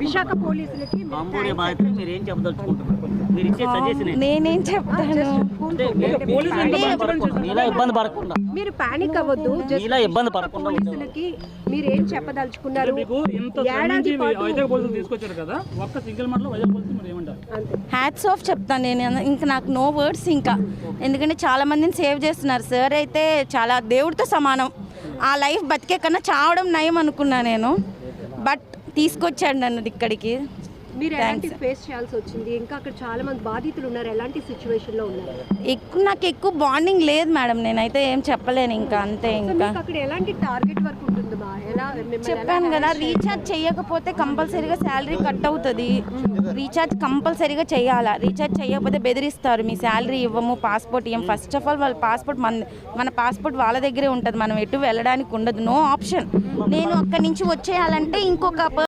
విశాఖ పోలీసులకి మీరేం చెప్పదలుచుకుంటున్నారు? మీరు ఇచ్చే సజెషన్ నేనేం చెప్తాను, ఇలా ఇబ్బంది పడకుండా, మీరు పానిక్ అవ్వద్దు. ఇలా ఇబ్బంది పడకుండా పోలీసులకి మీరు ఏం చెప్పదలుచుకున్నారు? హ్యాట్స్ ఆఫ్ చెప్తాను నేను. ఇంకా నాకు నో వర్డ్స్ ఇంకా, ఎందుకంటే చాలా మందిని సేవ్ చేస్తున్నారు. సార్ అయితే చాలా దేవుడితో సమానం. ఆ లైఫ్ బతికే కన్నా చావడం నయం అనుకున్నా నేను. బట్ తీసుకొచ్చాడు నన్ను ఇక్కడికి. మీరు ఎలాంటి ఫేస్ చేయాల్సి వచ్చింది? ఇంకా అక్కడ చాలా మంది బాధితులు ఉన్నారు. ఎలాంటి సిచ్యువేషన్ లో ఉన్నారు? నాకు ఎక్కువ బాండింగ్ లేదు మేడం. నేనైతే ఏం చెప్పలేను ఇంకా, అంతే. ఇంకా అక్కడ ఎలాంటి టార్గెట్ వర్క్ ఉంటుంది? చెప్పాను కదా, రీఛార్జ్ చేయకపోతే కంపల్సరీగా శాలరీ కట్ అవుతుంది. రీఛార్జ్ కంపల్సరీగా చేయాలా. రీఛార్జ్ చేయకపోతే బెదిరిస్తారు, మీ శాలరీ ఇవ్వము, పాస్పోర్ట్ ఇవ్వం. ఫస్ట్ ఆఫ్ ఆల్ వాళ్ళ పాస్పోర్ట్ మన పాస్పోర్ట్ వాళ్ళ దగ్గరే ఉంటుంది. మనం ఎటు వెళ్ళడానికి ఉండదు, నో ఆప్షన్. నేను అక్కడి నుంచి వచ్చేయాలంటే ఇంకొక